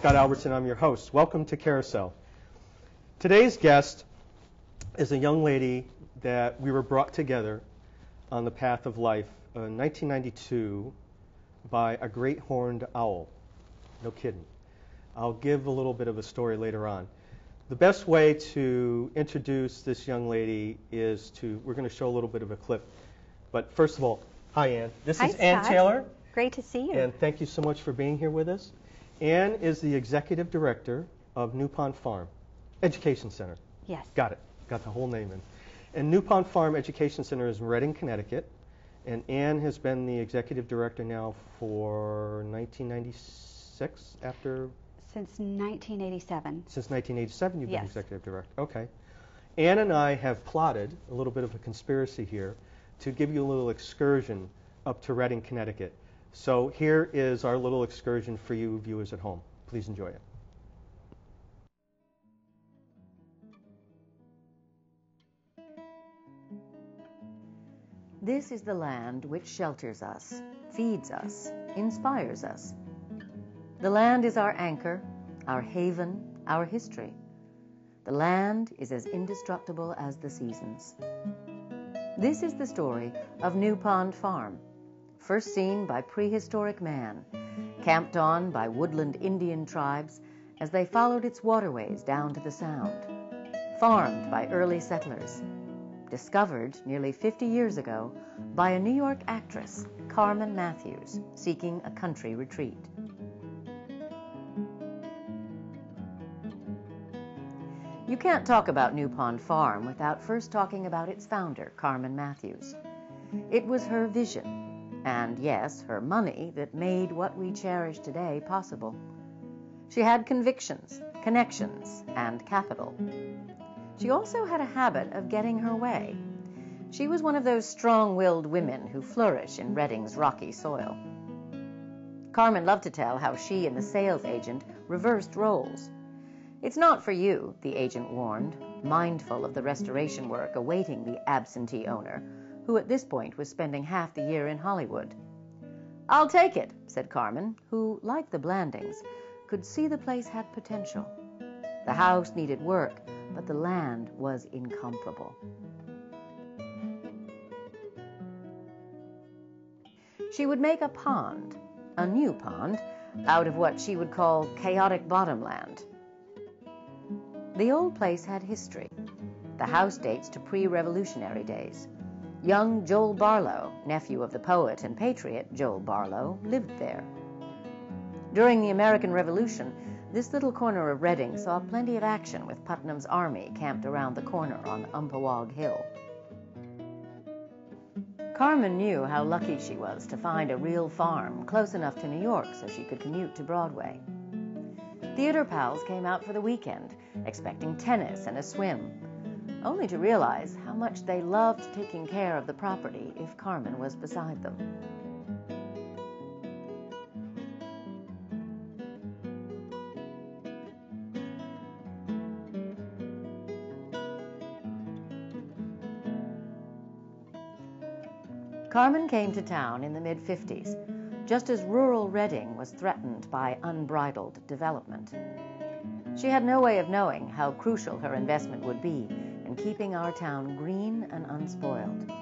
Scott Albertson. I'm your host. Welcome to Carousel. Today's guest is a young lady that we were brought together on the path of life in 1992 by a great horned owl. No kidding. I'll give a little bit of a story later on. The best way to introduce this young lady is we're going to show a little bit of a clip. But first of all, hi Ann. This is Ann Taylor. Great to see you. And thank you so much for being here with us. Ann is the executive director of New Pond Farm Education Center. Yes. Got it. Got the whole name in. And New Pond Farm Education Center is in Redding, Connecticut. And Ann has been the executive director now for 1996 after? Since 1987. Since 1987 you've been Yes. executive director. Okay. Ann and I have plotted a little bit of a conspiracy here to give you a little excursion up to Redding, Connecticut. So here is our little excursion for you viewers at home. Please enjoy it. This is the land which shelters us, feeds us, inspires us. The land is our anchor, our haven, our history. The land is as indestructible as the seasons. This is the story of New Pond Farm, first seen by prehistoric man, camped on by woodland Indian tribes as they followed its waterways down to the Sound, farmed by early settlers, discovered nearly 50 years ago by a New York actress, Carmen Matthews, seeking a country retreat. You can't talk about New Pond Farm without first talking about its founder, Carmen Matthews. It was her vision, and yes, her money, that made what we cherish today possible. She had convictions, connections, and capital. She also had a habit of getting her way. She was one of those strong-willed women who flourish in Redding's rocky soil. Carmen loved to tell how she and the sales agent reversed roles. "It's not for you," the agent warned, mindful of the restoration work awaiting the absentee owner, who at this point was spending half the year in Hollywood. "I'll take it," said Carmen, who, like the Blandings, could see the place had potential. The house needed work, but the land was incomparable. She would make a pond, a new pond, out of what she would call chaotic bottomland. The old place had history. The house dates to pre-revolutionary days. Young Joel Barlow, nephew of the poet and patriot Joel Barlow, lived there. During the American Revolution, this little corner of Redding saw plenty of action with Putnam's army camped around the corner on Umpqua Hill. Carmen knew how lucky she was to find a real farm close enough to New York so she could commute to Broadway. Theater pals came out for the weekend, expecting tennis and a swim, only to realize how much they loved taking care of the property if Carmen was beside them. Carmen came to town in the mid-50s, just as rural Redding was threatened by unbridled development. She had no way of knowing how crucial her investment would be in keeping our town green and unspoiled.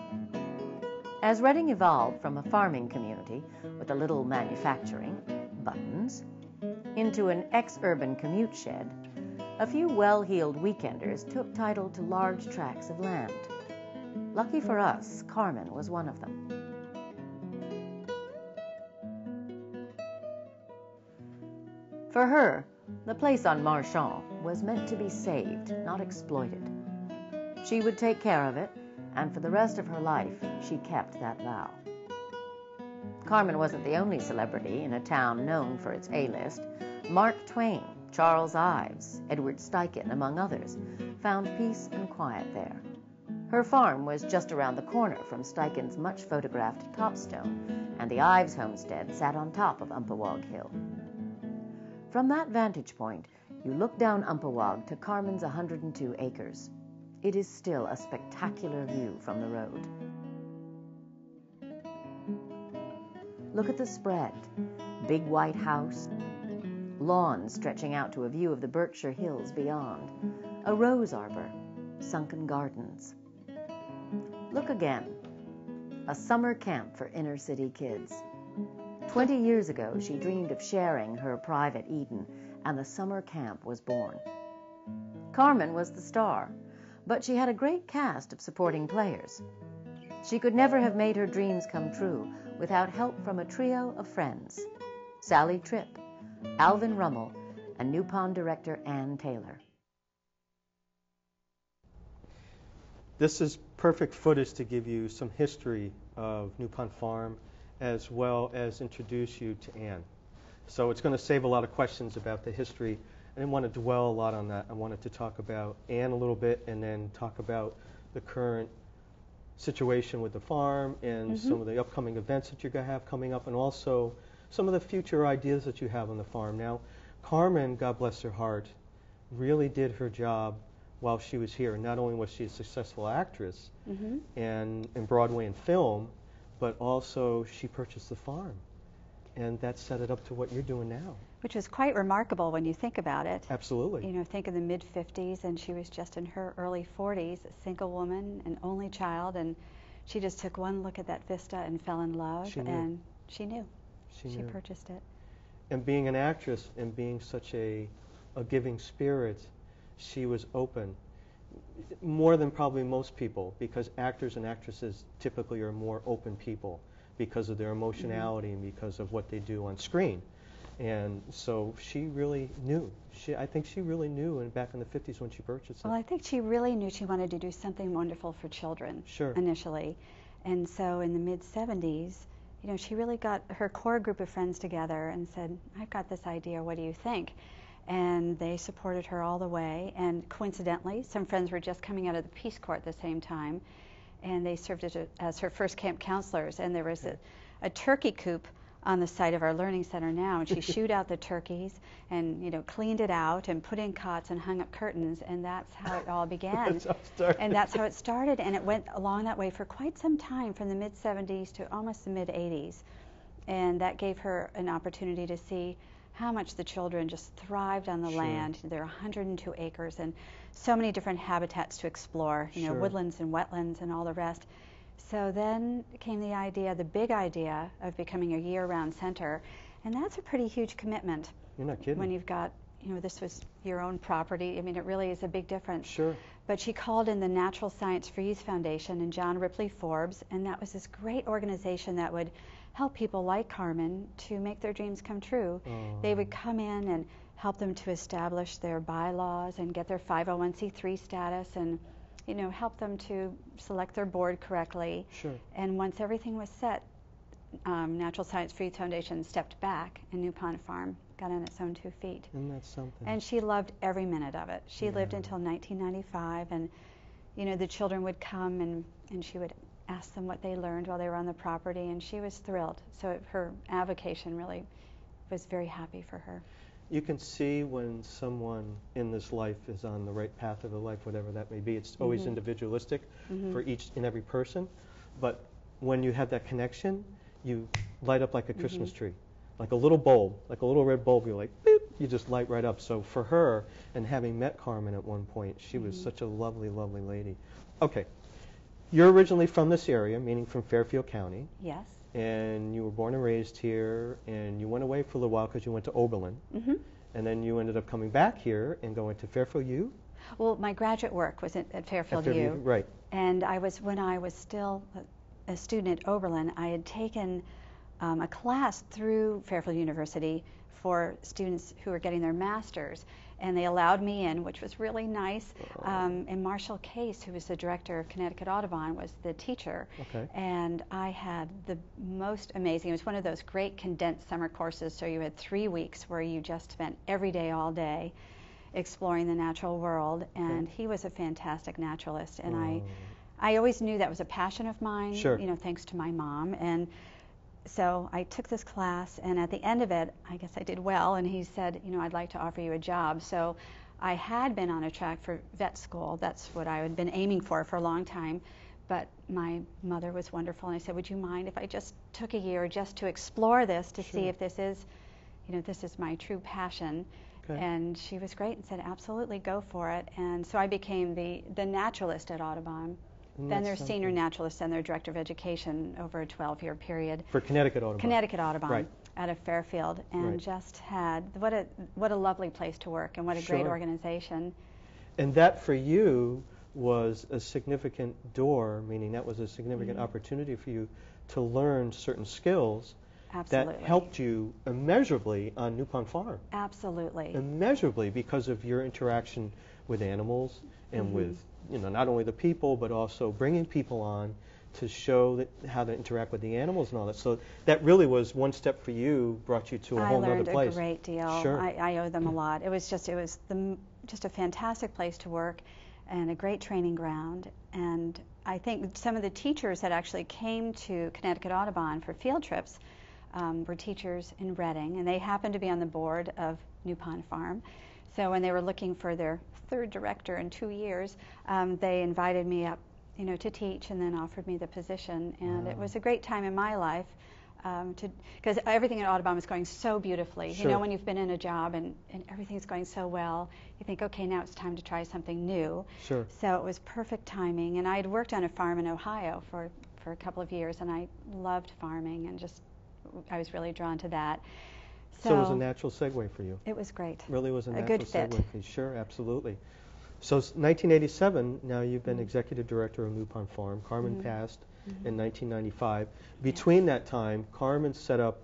As Redding evolved from a farming community with a little manufacturing, buttons, into an ex-urban commute shed, a few well-heeled weekenders took title to large tracts of land. Lucky for us, Carmen was one of them. For her, the place on Marchand was meant to be saved, not exploited. She would take care of it, and for the rest of her life, she kept that vow. Carmen wasn't the only celebrity in a town known for its A-list. Mark Twain, Charles Ives, Edward Steichen, among others, found peace and quiet there. Her farm was just around the corner from Steichen's much-photographed Topstone, and the Ives homestead sat on top of Umpqua Hill. From that vantage point, you look down Umpqua to Carmen's 102 acres. It is still a spectacular view from the road. Look at the spread. Big white house, lawns stretching out to a view of the Berkshire Hills beyond, a rose arbor, sunken gardens. Look again, a summer camp for inner-city kids. 20 years ago, she dreamed of sharing her private Eden, and the summer camp was born. Carmen was the star, but she had a great cast of supporting players. She could never have made her dreams come true without help from a trio of friends: Sally Tripp, Alvin Rummel, and New Pond director Ann Taylor. This is perfect footage to give you some history of New Pond Farm, as well as introduce you to Ann. So it's going to save a lot of questions about the history. I didn't want to dwell a lot on that. I wanted to talk about Ann a little bit and then talk about the current situation with the farm and some of the upcoming events that you're going to have coming up, and also some of the future ideas that you have on the farm. Now, Carmen, God bless her heart, really did her job while she was here. Not only was she a successful actress and in Broadway and film, but also she purchased the farm. And that set it up to what you're doing now. Which was quite remarkable when you think about it. Absolutely. You know, think of the mid-50s, and she was just in her early 40s, a single woman, an only child, and she just took one look at that vista and fell in love, and she knew. She purchased it. And being an actress and being such a giving spirit, she was open. More than probably most people, because actors and actresses typically are more open people because of their emotionality and because of what they do on screen. And so she really knew. I think she really knew back in the 50s when she purchased it. Well, I think she really knew she wanted to do something wonderful for children initially. And so in the mid-70s, you know, she really got her core group of friends together and said, I've got this idea, what do you think? And they supported her all the way. And coincidentally, some friends were just coming out of the Peace Corps at the same time, and they served as her first camp counselors. And there was a turkey coop on the site of our learning center now, and she shooed out the turkeys and, you know, cleaned it out and put in cots and hung up curtains, and that's how it all began. That's how it started. And that's how it started, and it went along that way for quite some time, from the mid-70s to almost the mid-80s. And that gave her an opportunity to see how much the children just thrived on the land. There are 102 acres and so many different habitats to explore, you know, woodlands and wetlands and all the rest. So then came the idea, the big idea, of becoming a year-round center, and that's a pretty huge commitment. You're not kidding. When you've got, you know, this was your own property. I mean, it really is a big difference. Sure. But she called in the Natural Science for Youth Foundation and John Ripley Forbes, and that was this great organization that would help people like Carmen to make their dreams come true. They would come in and help them to establish their bylaws and get their 501c3 status, and, you know, help them to select their board correctly. Sure. And once everything was set, Natural Science for Youth Foundation stepped back, and New Pond Farm got on its own 2 feet. Isn't that something? And she loved every minute of it. She lived until 1995, and, you know, the children would come and she would ask them what they learned while they were on the property, and she was thrilled. So her avocation really was very happy for her. You can see when someone in this life is on the right path of the life, whatever that may be. It's always individualistic for each and every person. But when you have that connection, you light up like a Christmas tree, like a little bulb, like a little red bulb. You're like, boop, you just light right up. So for her, and having met Carmen at one point, she was such a lovely, lovely lady. Okay. You're originally from this area, meaning from Fairfield County. Yes. And you were born and raised here, and you went away for a little while because you went to Oberlin. And then you ended up coming back here and going to Fairfield U? Well, my graduate work was at Fairfield U. Right. And when I was still a student at Oberlin, I had taken a class through Fairfield University for students who were getting their masters, and they allowed me in, which was really nice. And Marshall Case, who was the director of Connecticut Audubon, was the teacher. Okay. And I had the most amazing, it was one of those great condensed summer courses, so you had 3 weeks where you just spent every day, all day, exploring the natural world, and he was a fantastic naturalist, and I always knew that was a passion of mine, you know, thanks to my mom. And so I took this class, and at the end of it, I guess I did well, and he said, you know, I'd like to offer you a job. So I had been on a track for vet school. That's what I had been aiming for a long time. But my mother was wonderful, and I said, would you mind if I just took a year just to explore this, to see if this is, this is my true passion. Okay. And she was great and said, absolutely, go for it. And so I became the naturalist at Audubon. Then their senior naturalist and their director of education over a 12-year period. For Connecticut Audubon. Connecticut Audubon. Right. Out of Fairfield, and just had what a lovely place to work, and what a great organization. And that for you was a significant door, meaning that was a significant opportunity for you to learn certain skills that helped you immeasurably on New Pond Farm. Absolutely. Immeasurably, because of your interaction with animals and with not only the people, but also bringing people on to show how to interact with the animals and all that. So that really was one step for you, brought you to a whole other place. I learned a great deal. Sure. I owe them a lot. It was just a fantastic place to work and a great training ground. And I think some of the teachers that actually came to Connecticut Audubon for field trips were teachers in Reading, and they happened to be on the board of New Pond Farm. So when they were looking for their third director in 2 years, they invited me up to teach, and then offered me the position. And it was a great time in my life, because everything at Audubon was going so beautifully. Sure. When you've been in a job and everything's going so well, you think, okay, now it's time to try something new. Sure. So it was perfect timing. And I had worked on a farm in Ohio for a couple of years, and I loved farming, and I was really drawn to that. So it was a natural segue for you. It was great. Really was a natural good fit. segue for you. Sure, absolutely. So 1987, now you've been executive director of New Pond Farm. Carmen passed in 1995. Between that time, Carmen set up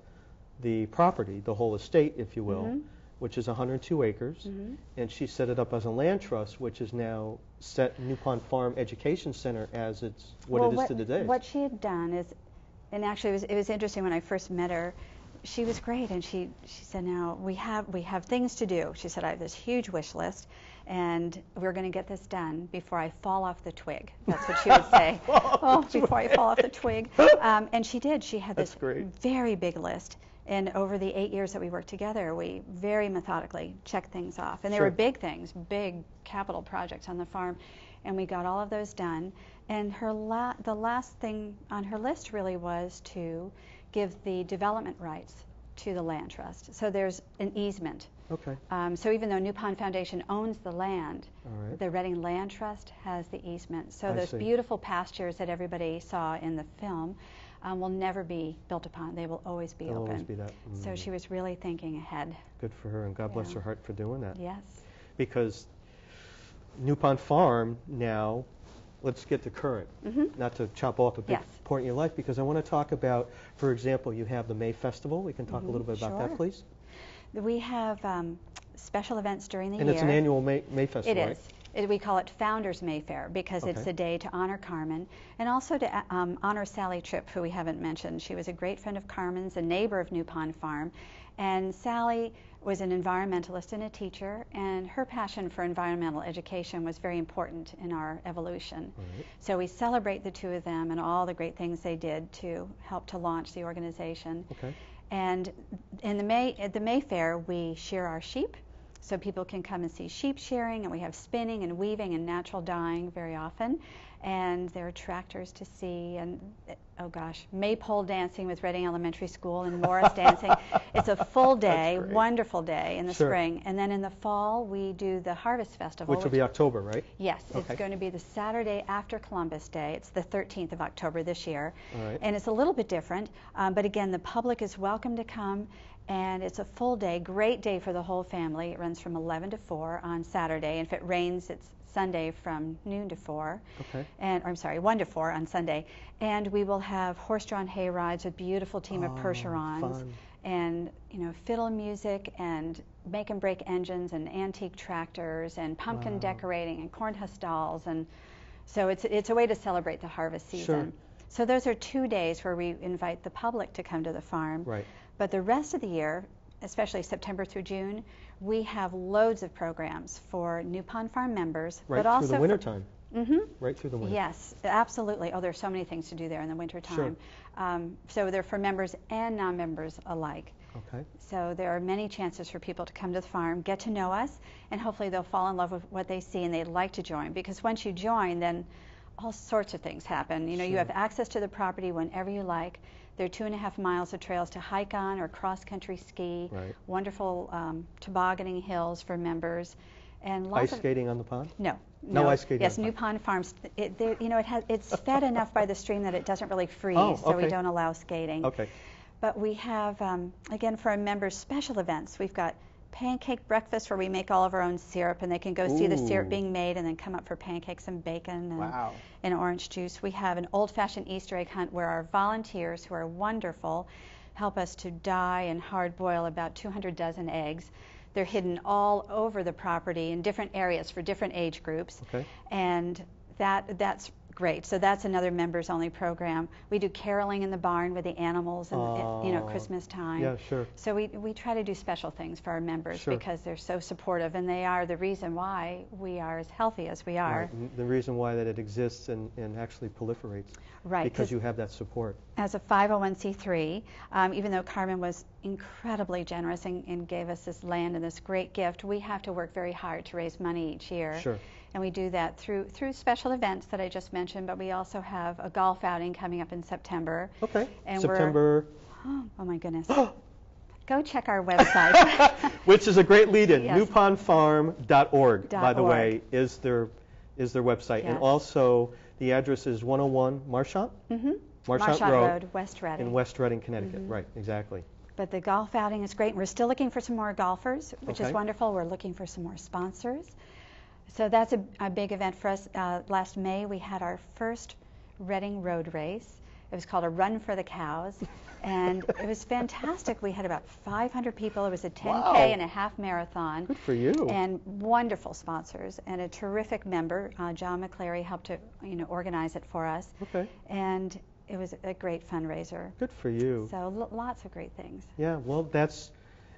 the property, the whole estate, if you will, which is 102 acres, and she set it up as a land trust, which is now set New Pond Farm Education Center as it is to today. What she had done is, and actually it was interesting when I first met her. She was great, and she said, now we have things to do. She said, I have this huge wish list, and we're going to get this done before I fall off the twig. That's what she would say. Before I fall off the twig. And she did. She had this very big list. And over the 8 years that we worked together, we very methodically checked things off. And they were big things, big capital projects on the farm. And we got all of those done. And the last thing on her list really was to give the development rights to the land trust. So there's an easement. Okay. So even though New Pond Foundation owns the land, the Reading Land Trust has the easement. So those beautiful pastures that everybody saw in the film will never be built upon. They will always be open. Always be that. So she was really thinking ahead. Good for her, and God bless her heart for doing that. Yes. Because New Pond Farm now, let's get to current, not to chop off a big point in your life, because I want to talk about, for example, you have the May Festival. We can talk a little bit about that, please. We have special events during the year. And it's an annual May Festival, It is. We call it Founders Mayfair, because it's a day to honor Carmen, and also to honor Sally Tripp, who we haven't mentioned. She was a great friend of Carmen's, a neighbor of New Pond Farm, and Sally was an environmentalist and a teacher, and her passion for environmental education was very important in our evolution. So we celebrate the two of them and all the great things they did to help to launch the organization. And at the Mayfair, we shear our sheep, so people can come and see sheep shearing, and we have spinning and weaving and natural dyeing very often. And there are tractors to see, and maypole dancing with Reading Elementary School and Morris dancing. It's a full day, wonderful day in the spring. And then in the fall, we do the Harvest Festival. Which will be October, right? Yes, it's going to be the Saturday after Columbus Day. It's the 13th of October this year. And it's a little bit different, but again, the public is welcome to come. And it's a full day, great day for the whole family. It runs from 11 to 4 on Saturday. And if it rains, it's Sunday from noon to 4. And 1 to 4 on Sunday. And we will have horse-drawn hay rides with beautiful team of Percherons, and fiddle music, and make and break engines, and antique tractors, and pumpkin decorating, and corn husk dolls, and so it's a way to celebrate the harvest season. So those are 2 days where we invite the public to come to the farm. But the rest of the year, especially September through June, we have loads of programs for New Pond Farm members. But also through the wintertime. Right through the winter. Yes, absolutely. Oh, there's so many things to do there in the wintertime. So they're for members and non-members alike. So there are many chances for people to come to the farm, get to know us, and hopefully they'll fall in love with what they see and they'd like to join. Because once you join, then all sorts of things happen. You have access to the property whenever you like. There are 2.5 miles of trails to hike on or cross-country ski. Right. Wonderful tobogganing hills for members, and lots ice skating on the pond? No. No ice skating. Yes, New Pond Farms. It's fed enough by the stream that it doesn't really freeze, so we don't allow skating. Okay. But we have, again, for our members, special events. We've got pancake breakfast where we make all of our own syrup, and they can go see the syrup being made and then come up for pancakes and bacon and orange juice. We have an old-fashioned Easter egg hunt where our volunteers, who are wonderful, help us to dye and hard boil about 200 dozen eggs. They're hidden all over the property in different areas for different age groups. Okay. And that's great. So that's another members-only program. We do caroling in the barn with the animals and Christmas time. Yeah, sure. So we try to do special things for our members because they're so supportive, and they are the reason why we are as healthy as we are. Right. The reason why that it exists and actually proliferates. Right. Because you have that support. As a 501c3, even though Carmen was incredibly generous and gave us this land and this great gift, we have to work very hard to raise money each year. Sure. And we do that through special events that I just mentioned, but we also have a golf outing coming up in September. Okay. And September. Oh my goodness. Go check our website. Which is a great lead-in. Yes. newpondfarm.org, by the way, is their website. Yes. And also, the address is 101 Marchant? Mm-hmm. Marchant Road, West Reading. In West Reading, Connecticut. Right, exactly. But the golf outing is great. We're still looking for some more golfers, which is wonderful. We're looking for some more sponsors. So that's a big event for us. Last May, we had our first Reading Road Race. It was called a Run for the Cows, and it was fantastic. We had about 500 people. It was a 10K and a half marathon. Good for you. And wonderful sponsors, and a terrific member. John McClary helped to organize it for us. Okay. And it was a great fundraiser. Good for you. So lots of great things. Yeah, well, that's,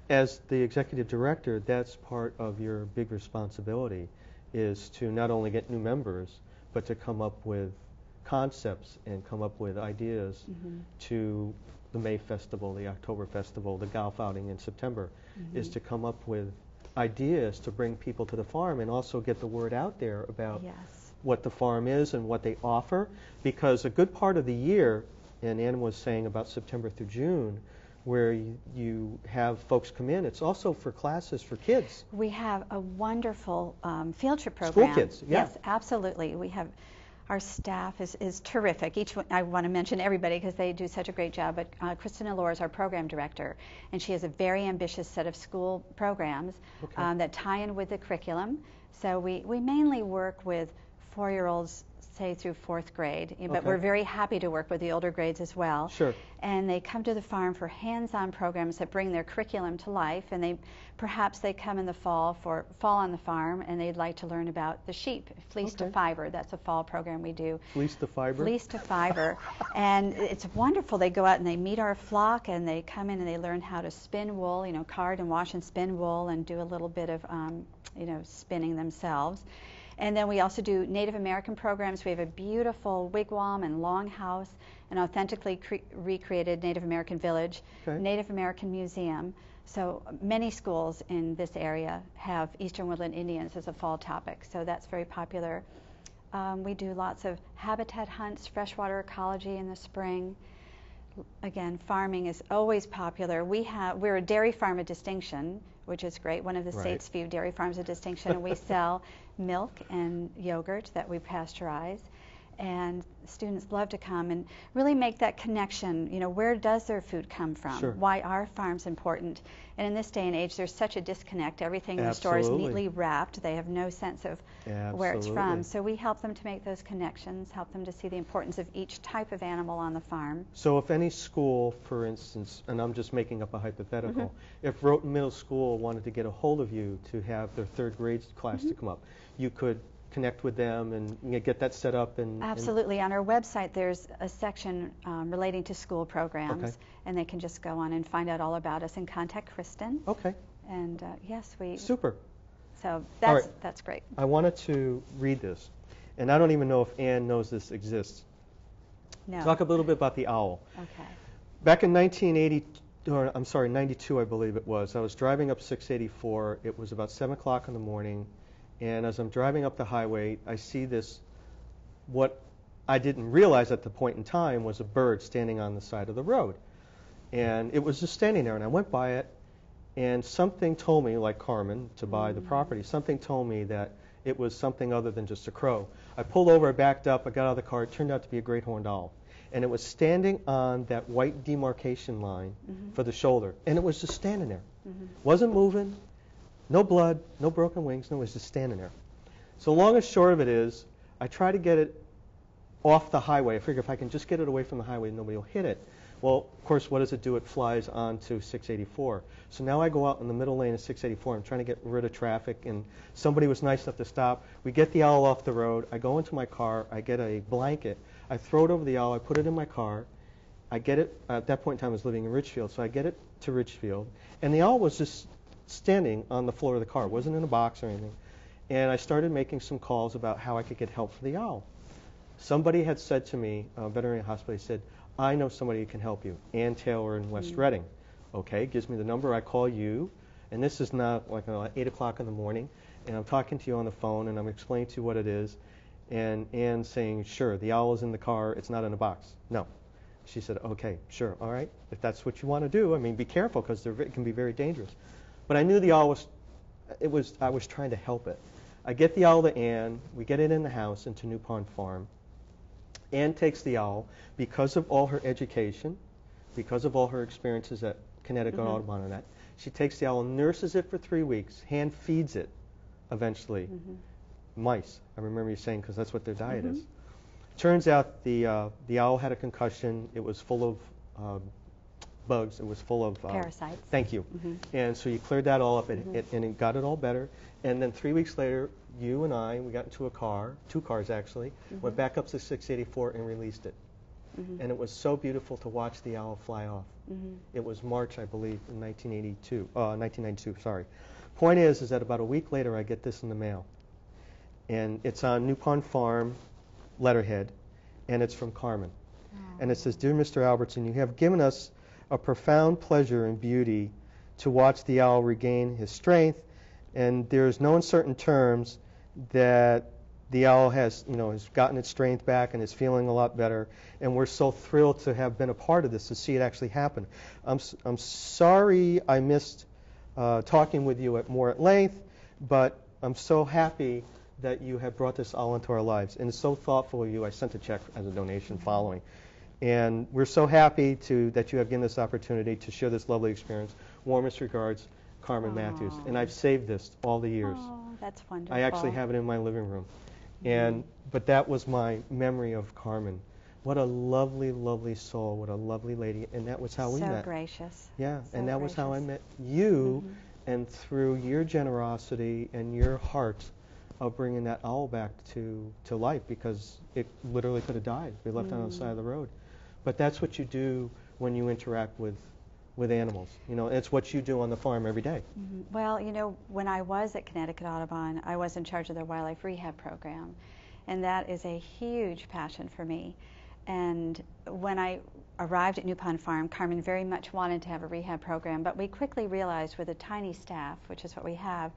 as the executive director, that's part of your big responsibility, is to not only get new members, but to come up with concepts and come up with ideas to the May Festival, the October Festival, the golf outing in September, is to come up with ideas to bring people to the farm and also get the word out there about what the farm is and what they offer. Because a good part of the year, and Ann was saying about September through June, where you have folks come in, it's also for classes for kids. We have a wonderful field trip program. School kids, yeah. Yes, absolutely. We have, our staff is terrific. I want to mention everybody because they do such a great job, but Kristen Allure is our program director, and she has a very ambitious set of school programs that tie in with the curriculum. So we mainly work with 4-year-olds, say through 4th grade, but we're very happy to work with the older grades as well. Sure. And they come to the farm for hands-on programs that bring their curriculum to life, and perhaps they come in the fall for Fall on the Farm, and they'd like to learn about the sheep, Fleece to Fiber. That's a fall program we do. Fleece to Fiber? Fleece to Fiber. And it's wonderful. They go out and they meet our flock, and they come in and they learn how to spin wool, card and wash and spin wool, and do a little bit of, spinning themselves. And then we also do Native American programs. We have a beautiful wigwam and longhouse, an authentically recreated Native American village, Native American museum. So many schools in this area have Eastern Woodland Indians as a fall topic, so that's very popular. We do lots of habitat hunts, freshwater ecology in the spring. Again, farming is always popular. We're a dairy farm of distinction, which is great, one of the state's few dairy farms of distinction, and we sell milk and yogurt that we pasteurize. And students love to come and really make that connection. Where does their food come from? Sure. Why are farms important? And in this day and age, there's such a disconnect. Everything in the store is neatly wrapped. They have no sense of where it's from. So we help them to make those connections, help them to see the importance of each type of animal on the farm. So if any school, for instance, and I'm just making up a hypothetical, if Roten Middle School wanted to get a hold of you to have their 3rd grade class to come up, you could connect with them and get that set up? Absolutely. On our website, there's a section relating to school programs, and they can just go on and find out all about us and contact Kristen. Okay. And yes, Super. So that's great. I wanted to read this, and I don't even know if Ann knows this exists. No. Talk a little bit about the owl. Okay. Back in 92, I believe it was. I was driving up 684. It was about 7 o'clock in the morning. And as I'm driving up the highway, I see this, what I didn't realize at the point in time was a bird standing on the side of the road. And it was just standing there, and I went by it, and something told me, like Carmen, to buy the property, something told me that it was something other than just a crow. I pulled over, I backed up, I got out of the car. It turned out to be a great horned owl. And it was standing on that white demarcation line for the shoulder. And it was just standing there. Wasn't moving, no blood, no broken wings, no, it was just standing there. So long and short of it is, I try to get it off the highway. I figure if I can just get it away from the highway, nobody will hit it. Well, of course, what does it do? It flies onto 684. So now I go out in the middle lane of 684. I'm trying to get rid of traffic, and somebody was nice enough to stop. We get the owl off the road. I go into my car. I get a blanket. I throw it over the owl. I put it in my car. I get it. At that point in time, I was living in Richfield, so I get it to Richfield. And the owl was just standing on the floor of the car. It wasn't in a box or anything. And I started making some calls about how I could get help for the owl. Somebody had said to me, veterinary hospital, he said, I know somebody who can help you, Ann Taylor in West Reading. Okay, gives me the number, I call you, and this is now like 8 o'clock in the morning, and I'm talking to you on the phone, and I'm explaining to you what it is, and Ann's saying, sure, the owl is in the car, it's not in a box. No. She said, okay, sure, all right, if that's what you want to do, I mean, be careful, because it can be very dangerous. But I knew the owl I was trying to help it. I get the owl to Ann, we get it in the house, into New Pond Farm. Ann takes the owl because of all her education, because of all her experiences at Connecticut Audubon and that. She takes the owl, nurses it for 3 weeks, hand feeds it eventually. Mice, I remember you saying, because that's what their diet is. Turns out the owl had a concussion. It was full of bugs. It was full of parasites. Thank you. And so you cleared that all up, and it got it all better. And then 3 weeks later, you and I, we got into a car, 2 cars actually, went back up to 684 and released it. And it was so beautiful to watch the owl fly off. It was March, I believe, in 1992, sorry. Point is that about a week later, I get this in the mail. And it's on New Pond Farm letterhead, and it's from Carmen. And it says, Dear Mr. Albertson, you have given us a profound pleasure and beauty to watch the owl regain his strength, and there is no uncertain terms that the owl has gotten its strength back and is feeling a lot better, and we're so thrilled to have been a part of this, to see it actually happen. I'm sorry I missed talking with you more at length, but I'm so happy that you have brought this owl into our lives, and it's so thoughtful of you. I sent a check as a donation following. And we're so happy that you have given this opportunity to share this lovely experience. Warmest regards, Carmen Matthews. And I've saved this all the years. Oh, that's wonderful. I actually have it in my living room. But that was my memory of Carmen. What a lovely, lovely soul. What a lovely lady. And that was how we met. So gracious. Yeah, so and that gracious. was how I met you. And through your generosity and your heart of bringing that owl back to life, because it literally could have died. We left it on the side of the road. But that's what you do when you interact with animals. It's what you do on the farm every day. Well, when I was at Connecticut Audubon, I was in charge of their wildlife rehab program, and that is a huge passion for me. And when I arrived at New Pond Farm, Carmen very much wanted to have a rehab program, but we quickly realized with a tiny staff, which is what we have,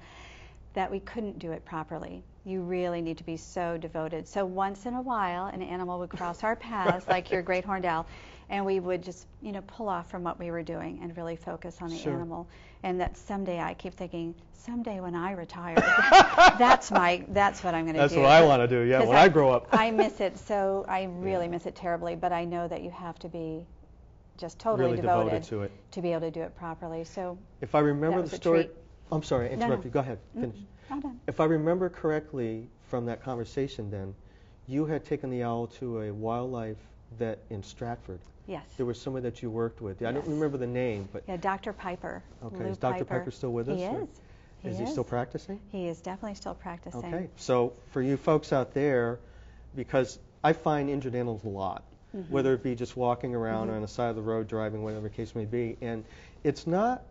that we couldn't do it properly. You really need to be so devoted. So once in a while, an animal would cross our paths, like your great horned owl, and we would just, pull off from what we were doing and really focus on the animal. And that someday, I keep thinking, someday when I retire, that's what I'm going to do. That's what I want to do, yeah, when I grow up. I miss it I really miss it terribly, but I know that you have to be just totally really devoted to it to be able to do it properly. So if I remember the story, treat. I'm sorry, I interrupted you. Go ahead, finish. I'm done. If I remember correctly from that conversation then, you had taken the owl to a wildlife vet in Stratford. Yes. There was someone that you worked with. Yes. I don't remember the name, but... Yeah, Dr. Piper. Okay, Lou is Dr. Piper still with us? He is. Is he still practicing? He is definitely still practicing. Okay, so for you folks out there, because I find injured animals a lot, whether it be just walking around or on the side of the road, driving, whatever the case may be, and it's not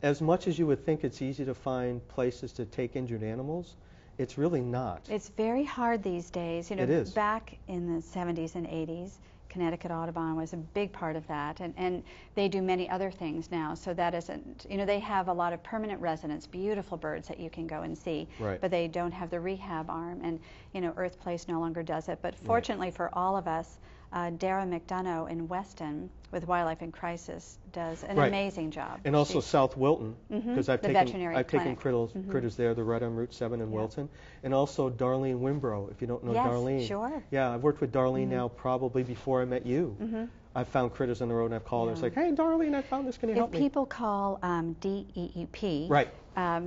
as much as you would think it's easy to find places to take injured animals. It's really not. It's very hard these days. It is. Back in the 70s and 80s, Connecticut Audubon was a big part of that, and they do many other things now. So that isn't, they have a lot of permanent residents, beautiful birds that you can go and see, right. but they don't have the rehab arm, and Earth Place no longer does it. But fortunately for all of us, Dara McDonough in Weston with Wildlife in Crisis does an amazing job. And also South Wilton, because I've taken critters there, the Red on Route 7 in Wilton, and also Darlene Wimbrow, if you don't know Darlene. Yes, sure. Yeah, I've worked with Darlene now probably before I met you. I've found critters on the road and I've called her. It's like, hey, Darlene, I found this. Can you help me? If people call DEEP,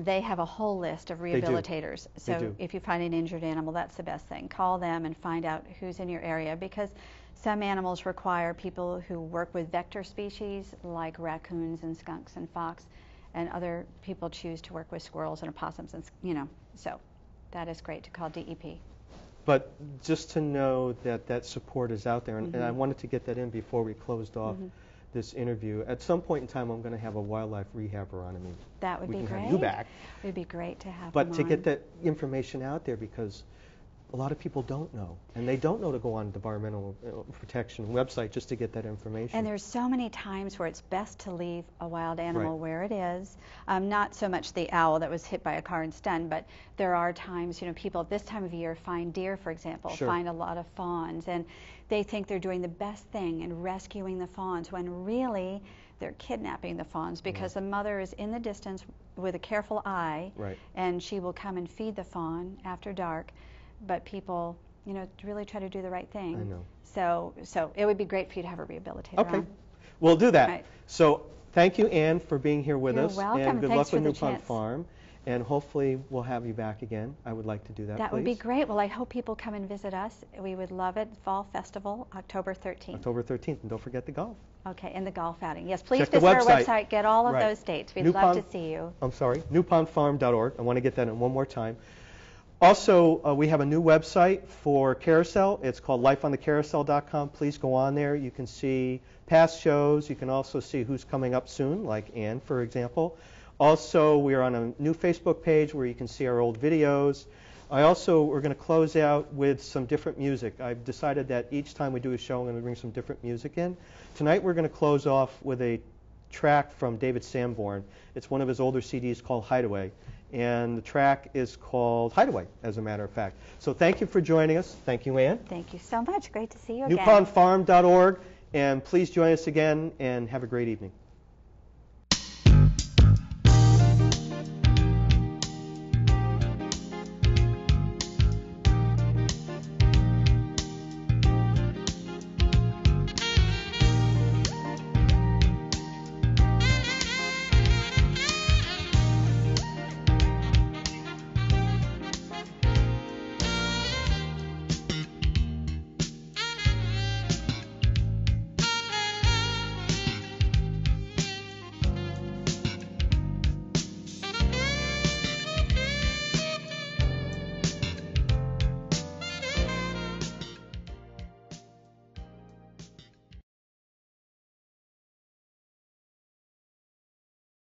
they have a whole list of rehabilitators. So if you find an injured animal, that's the best thing. Call them and find out who's in your area, because some animals require people who work with vector species like raccoons and skunks and fox, and other people choose to work with squirrels and opossums, and so that is great to call DEP. But just to know that that support is out there, and I wanted to get that in before we closed off this interview. At some point in time, I'm going to have a wildlife rehabber on. I mean, that would be great. We can have you back. It would be great to have But to get that information out there, because a lot of people don't know, and they don't know to go on the Environmental Protection website just to get that information. And there's so many times where it's best to leave a wild animal where it is. Not so much the owl that was hit by a car and stunned, but there are times, people at this time of year find deer, for example, find a lot of fawns, and they think they're doing the best thing in rescuing the fawns, when really they're kidnapping the fawns, because the mother is in the distance with a careful eye, and she will come and feed the fawn after dark. But people, really try to do the right thing. I know. So it would be great for you to have a rehabilitator on. We'll do that. Right. So thank you, Ann, for being here with us. You're welcome. And good Thanks luck with New Pond Farm. And hopefully we'll have you back again. I would like to do that, That would be great. Well, I hope people come and visit us. We would love it. Fall Festival, October 13th. October 13th. And don't forget the golf. Okay, and the golf outing. Yes, please visit our website. Get all of those dates. We'd love to see you. I'm sorry, newpondfarm.org. I want to get that in one more time. Also, we have a new website for Carousel. It's called lifeonthecarousel.com. Please go on there. You can see past shows. You can also see who's coming up soon, like Ann, for example. Also, we are on a new Facebook page where you can see our old videos. We're going to close out with some different music. I've decided that each time we do a show, I'm going to bring some different music in. Tonight, we're going to close off with a track from David Sanborn. It's one of his older CDs called Hideaway. And the track is called Hideaway, as a matter of fact. So thank you for joining us. Thank you, Ann. Thank you so much. Great to see you again. newpondfarm.org. And please join us again, and have a great evening.